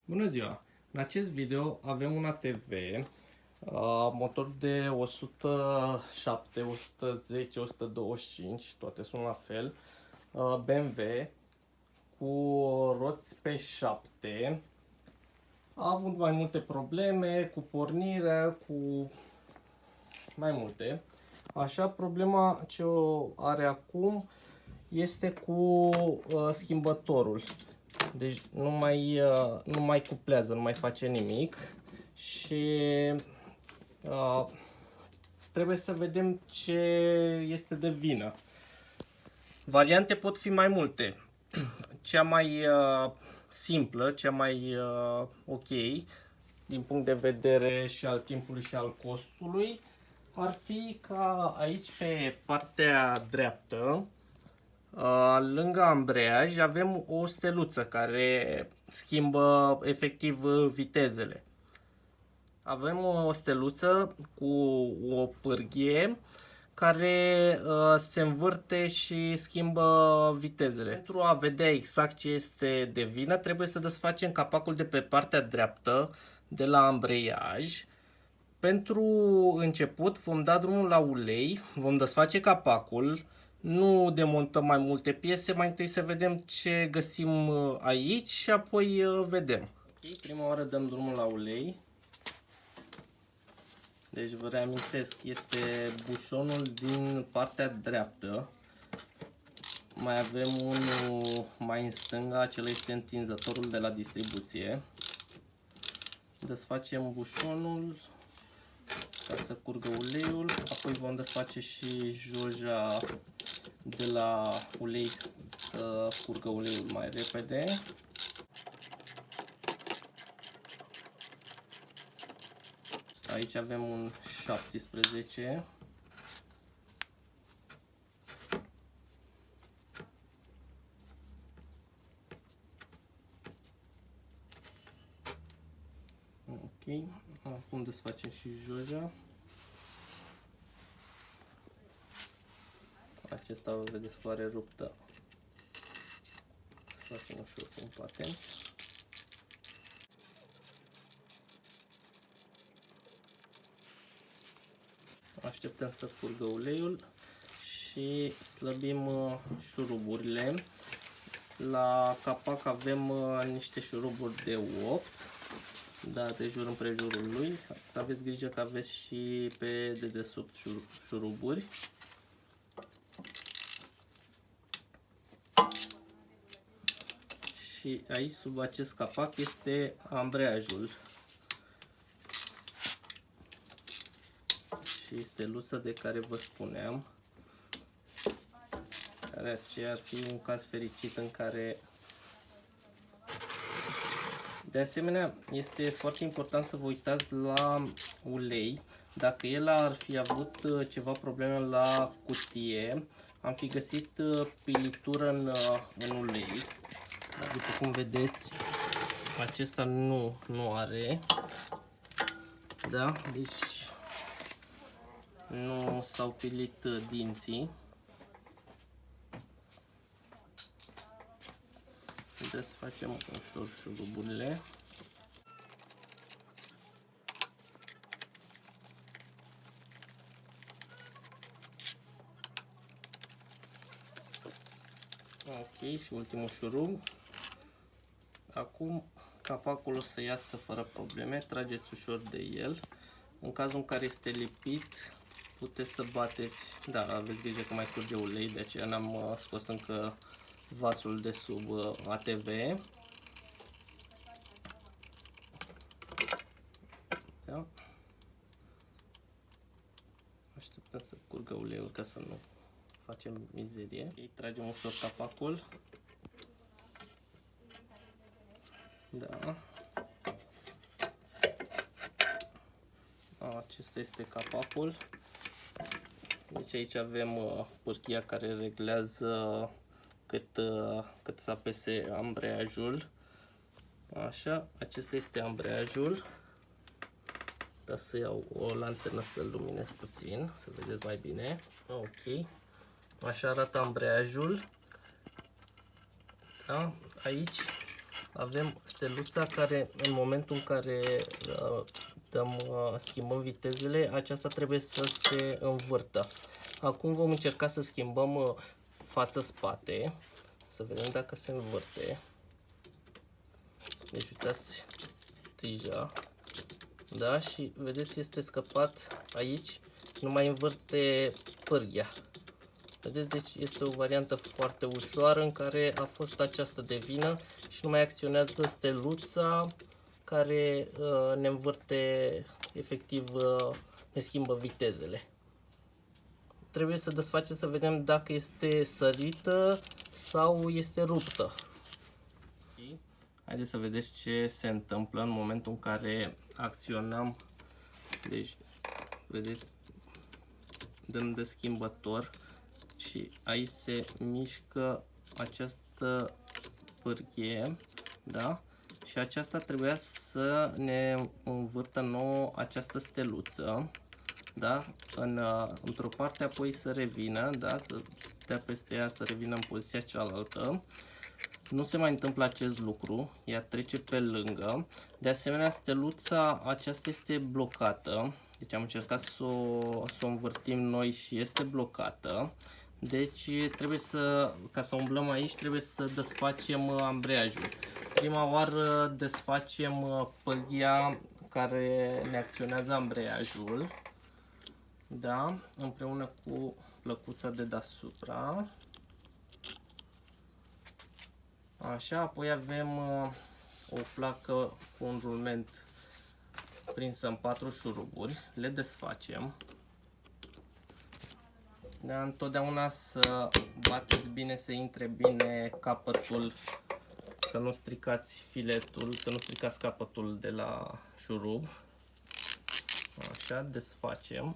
Bună ziua! În acest video avem un ATV, motor de 107, 110, 125, toate sunt la fel, BMW, cu roți pe 7. A avut mai multe probleme cu pornirea, cu mai multe. Așa, problema ce o are acum este cu schimbătorul. Deci nu mai cuplează, nu mai face nimic și trebuie să vedem ce este de vină. Variante pot fi mai multe. Cea mai simplă, cea mai ok din punct de vedere și al timpului și al costului ar fi ca aici pe partea dreaptă, lângă ambreiaj, avem o steluță care schimbă efectiv vitezele. Avem o steluță cu o pârghie care se învârte și schimbă vitezele. Pentru a vedea exact ce este de vină, trebuie să desfacem capacul de pe partea dreaptă de la ambreiaj. Pentru început vom da drumul la ulei, vom desface capacul, nu demontăm mai multe piese, mai întâi să vedem ce găsim aici și apoi vedem. Okay, prima oară dăm drumul la ulei. Deci vă reamintesc, este bușonul din partea dreaptă. Mai avem unul mai în stânga, acela este întinzătorul de la distribuție. Desfacem bușonul ca să curgă uleiul, apoi vom desface și joja de la ulei să curgă uleiul mai repede. Aici avem un 17. Ok, acum desfacem și joja. Acesta o vedeți cu are ruptă. Să facem ușor cu un patent. Așteptăm să curgă uleiul și slăbim șuruburile. La capac avem niște șuruburi de 8, da, de jur împrejurul lui. Să aveți grijă că aveți și pe dedesubt șuruburi. Și aici, sub acest capac, este ambreiajul și steluța de care vă spuneam, care aceea ar fi un caz fericit în care... De asemenea, este foarte important să vă uitați la ulei. Dacă el ar fi avut ceva probleme la cutie, am fi găsit pilitură în ulei. Dar după cum vedeți, acesta nu are. Da? Deci nu s-au pilit dinții. Desfacem ușor șuruburile. Ok, și ultimul șurub. Acum capacul o să iasă fără probleme, trageți ușor de el. În cazul în care este lipit, puteți să bateți, da, aveți grijă că mai curge ulei, de aceea n-am scos încă vasul de sub ATV. Da. Așteptăm să curgă uleiul ca să nu facem mizerie. Okay, tragem ușor capacul. Da. Acesta este capacul. Deci aici avem pârghia care reglează cât să apese ambreiajul. Așa, acesta este ambreiajul. Da, să iau o lanternă să-l luminez puțin, să vedeți mai bine. Ok. Așa arată ambreiajul. Da? Aici avem steluța care în momentul în care schimbăm vitezele, aceasta trebuie să se învârtă. Acum vom încerca să schimbăm față-spate, să vedem dacă se învârte. Deci uitați tija, da, și vedeți este scăpat aici, nu mai învârte pârghia. Vedeți, deci este o variantă foarte ușoară în care a fost această de vină și nu mai acționează steluța care ne învârte, efectiv ne schimbă vitezele. Trebuie să desfacem să vedem dacă este sărită sau este ruptă. Haideți să vedeți ce se întâmplă în momentul în care acționăm. Deci, vedeți, dăm de schimbător și aici se mișcă această pârghie, da? Și aceasta trebuia să ne învârtă nouă această steluță, da? Într-o parte, apoi să revină, da? Să dea peste ea, să revină în poziția cealaltă. Nu se mai întâmplă acest lucru, ea trece pe lângă. De asemenea, steluța aceasta este blocată. Deci am încercat să o învârtim noi și este blocată. Deci trebuie ca să umblăm aici, trebuie să desfacem ambreiajul. Prima oară desfacem pârghia care ne acționează ambreiajul, da? Împreună cu plăcuța de deasupra. Așa, apoi avem o placă cu un rulment prinsă în 4 șuruburi, le desfacem. Da, întotdeauna să bateți bine, să intre bine capătul, să nu stricați filetul, să nu stricați capătul de la șurub. Așa, desfacem.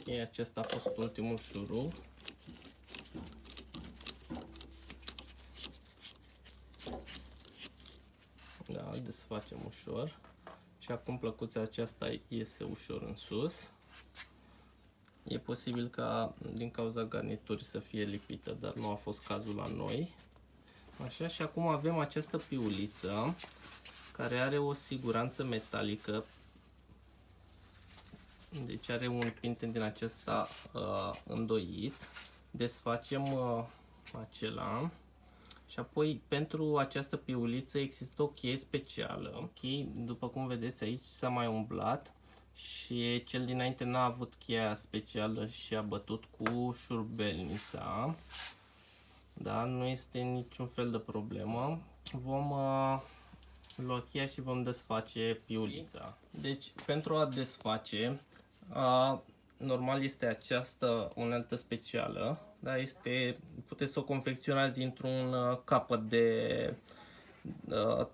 Ok, acesta a fost ultimul șurub. Da, desfacem ușor. Și acum plăcuța aceasta iese ușor în sus. E posibil ca din cauza garniturii să fie lipită, dar nu a fost cazul la noi. Așa, și acum avem această piuliță care are o siguranță metalică. Deci are un pinten din acesta îndoit. Desfacem acela. Și apoi pentru această piuliță există o cheie specială. După cum vedeți aici s-a mai umblat și cel dinainte n-a avut cheia specială și a bătut cu șurubelnița. Da, nu este niciun fel de problemă. Vom lua cheia și vom desface piulița. Deci pentru a desface, normal este această unealtă specială. Da, puteți să o confecționați dintr-un capăt de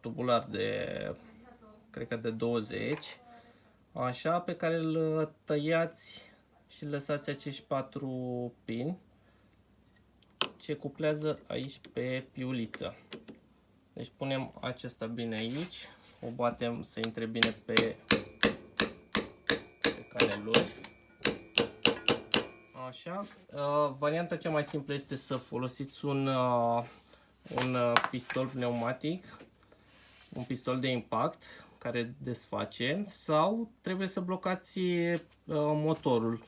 tubular de, cred că de 20, așa, pe care îl tăiați și lăsați acești 4 pini ce cuplează aici pe piuliță. Deci punem acesta bine aici, o batem să intre bine pe caneluri. Așa. Varianta cea mai simplă este să folosiți un pistol pneumatic, un pistol de impact care desface, sau trebuie să blocați motorul,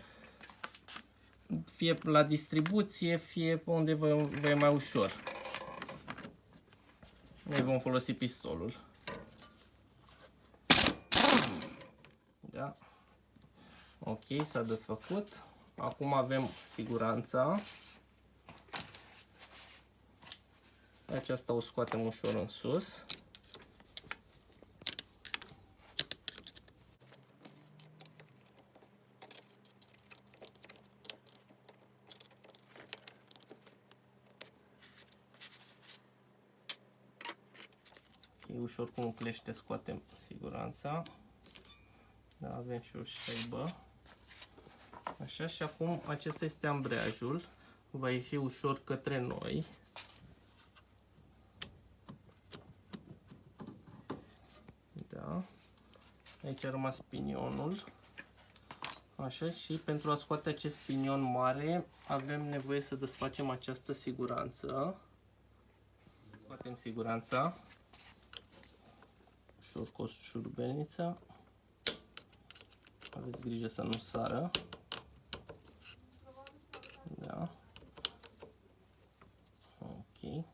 fie la distribuție, fie pe unde vă e mai ușor. Noi vom folosi pistolul. Da. Ok, s-a desfăcut. Acum avem siguranța. Aceasta o scoatem ușor în sus. Ok, ușor cu nuclește scoatem siguranța. Da, avem și o șaibă. Așa, și acum acesta este ambreiajul. Va ieși ușor către noi. Da. Aici a rămas pinionul. Așa, și pentru a scoate acest pinion mare avem nevoie să desfacem această siguranță. Scoatem siguranța. Ușor cu o șurubelniță. Aveți grijă să nu sară. Da. Ok.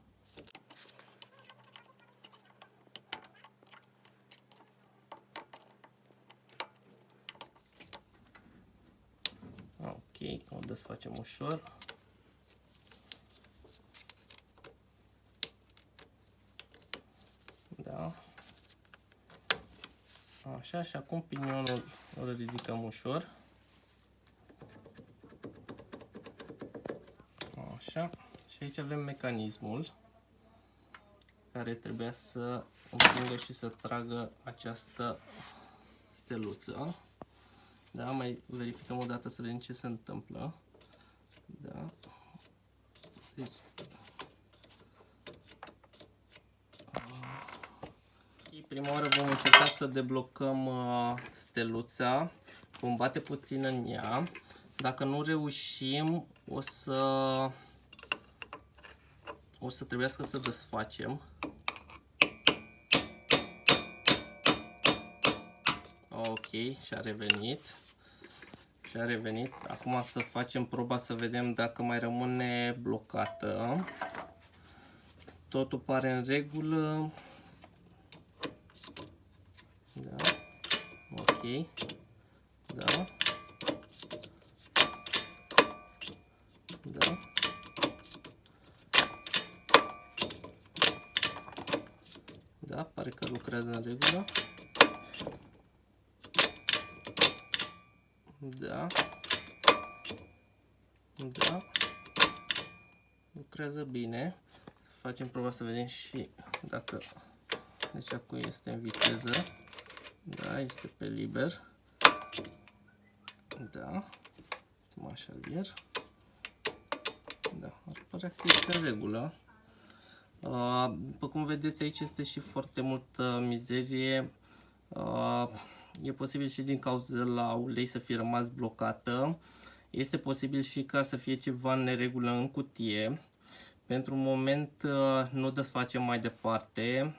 Ok, o desfacem ușor. Da. Așa, și acum pinionul îl ridicăm ușor. Așa. Și aici avem mecanismul care trebuia să împingă și să tragă această steluță. Da, mai verificăm o dată să vedem ce se întâmplă. Da. Deci, prima oară vom încerca să deblocăm steluța. Vom bate puțin în ea. Dacă nu reușim, o să trebuiască să desfacem. Ok, și-a revenit. Și-a revenit. Acum să facem proba să vedem dacă mai rămâne blocată. Totul pare în regulă. Da. Ok. Da. Da. Da, pare că lucrează în regulă. Da. Da. Lucrează bine. Facem proba să vedem și dacă... Deci acum este în viteză. Da, este pe liber. Da. Mașalier. Da, ar părea că este în regulă. După cum vedeți, aici este și foarte multă mizerie. E posibil și din cauza la ulei să fie rămas blocată. Este posibil și ca să fie ceva în neregulă în cutie. Pentru moment nu desfacem mai departe.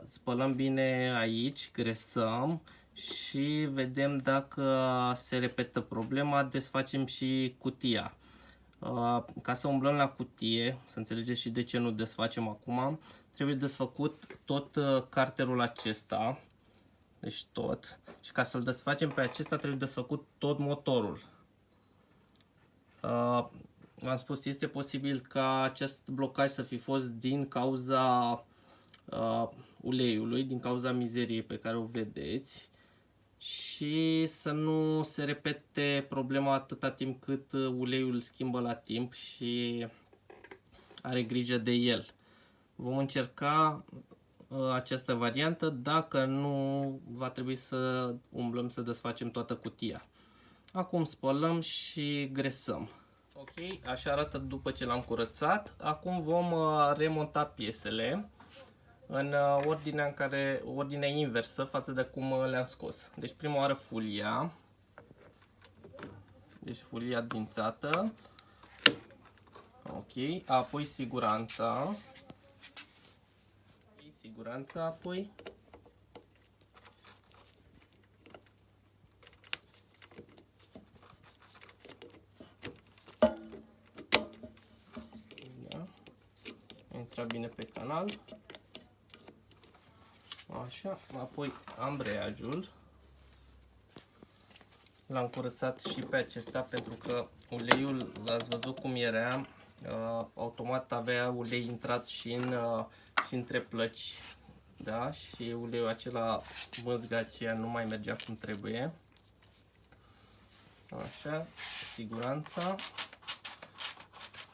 Spălăm bine aici, gresăm și vedem dacă se repetă problema, desfacem și cutia. Ca să umblăm la cutie, să înțelegeți și de ce nu desfacem acum, trebuie desfăcut tot carterul acesta, deci tot, și ca să-l desfacem pe acesta trebuie desfăcut tot motorul. V-am spus, este posibil ca acest blocaj să fi fost din cauza uleiului, din cauza mizeriei pe care o vedeți, și să nu se repete problema atâta timp cât uleiul schimbă la timp și are grijă de el. Vom încerca această variantă, dacă nu va trebui să umblăm să desfacem toată cutia. Acum spălăm și gresăm. Ok, așa arată după ce l-am curățat. Acum vom remonta piesele în ordinea inversă față de cum le-am scos. Deci prima oară fulia. Deci fulia dințată. Ok, apoi siguranța. Siguranța apoi. Da. Intra bine pe canal. Așa, apoi ambreiajul. L-am curățat și pe acesta pentru că uleiul, l-ați văzut cum era, automat avea ulei intrat și între plăci, da? Și uleiul acela, măzga aceea, nu mai mergea cum trebuie. Așa, siguranța.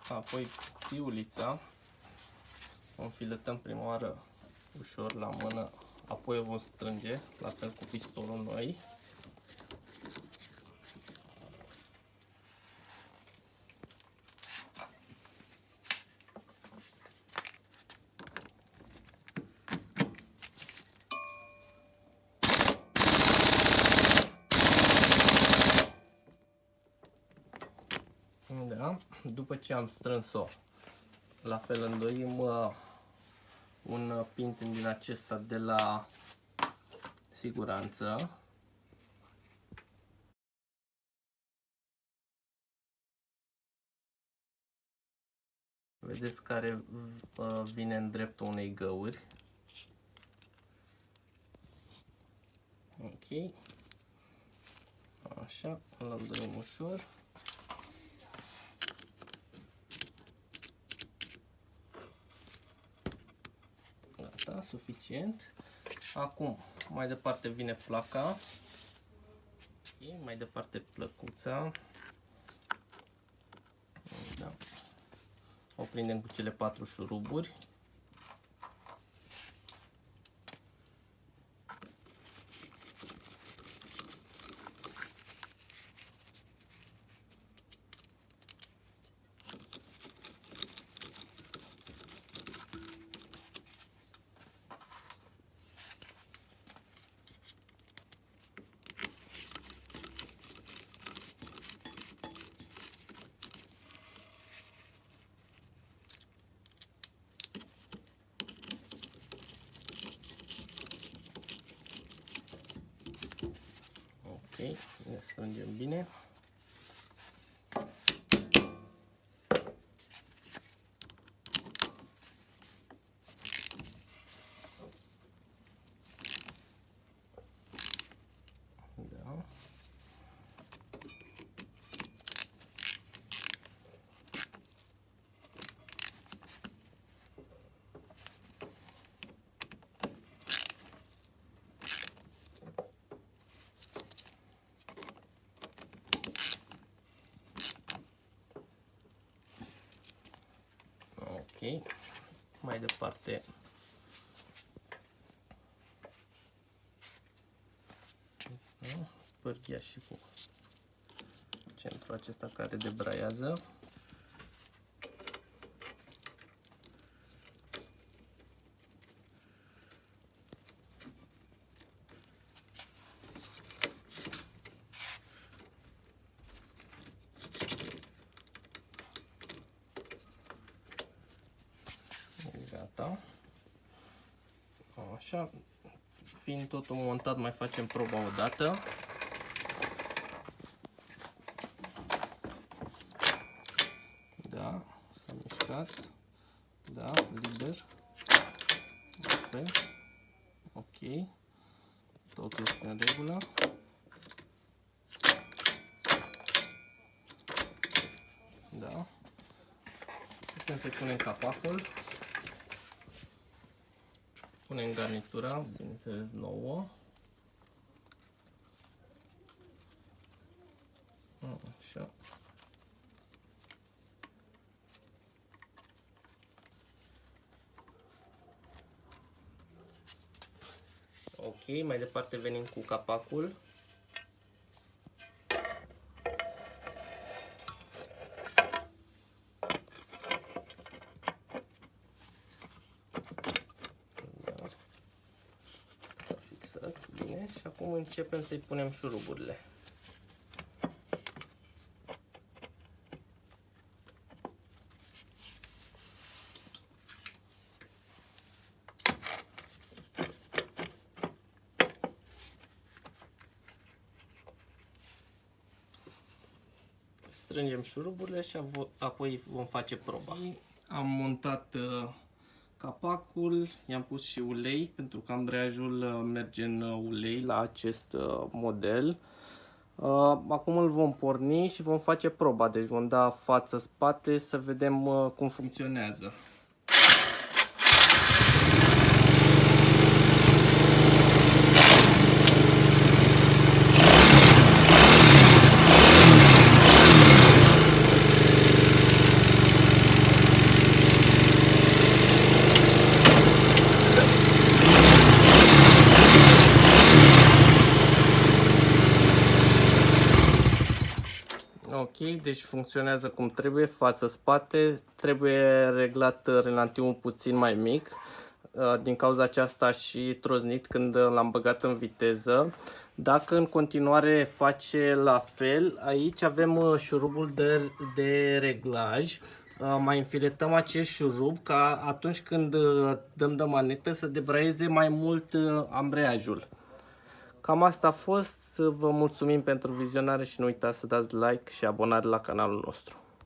Apoi piulița. O înfiletăm prima oară ușor la mână, apoi o vom strânge, la fel cu pistolul noi. Da? După ce am strâns-o, la fel îndoim un pinten din acesta de la siguranță. Vedeți care vine în dreptul unei găuri. Ok. Așa, îl îndoim ușor. Gata, suficient. Acum, mai departe vine placa. Okay, mai departe plăcuța. Da. O prindem cu cele 4 șuruburi. Ok, ne strângem bine. Da. Ok, mai departe pârghia și cu centrul acesta care debraiază. Gata. Așa, fiind totul montat, mai facem proba o dată. Da, s-a mișcat. Da, liber. Ok. Totul este în regulă. Da. Putem să punem capacul. Punem garnitura, bineînțeles nouă. Așa. Ok, mai departe venim cu capacul. Bine, și acum începem să-i punem șuruburile. Strângem șuruburile și apoi vom face proba. Am montat capacul, i-am pus și ulei, pentru că ambreiajul merge în ulei la acest model. Acum îl vom porni și vom face proba, deci vom da față-spate să vedem cum funcționează. deci funcționează cum trebuie, față-spate. Trebuie reglat relantiul puțin mai mic. Din cauza aceasta și troznit când l-am băgat în viteză. Dacă în continuare face la fel, aici avem șurubul de reglaj. Mai înfiletăm acest șurub ca atunci când dăm de manetă să debraieze mai mult ambreiajul. Cam asta a fost. Vă mulțumim pentru vizionare și nu uitați să dați like și abonare la canalul nostru.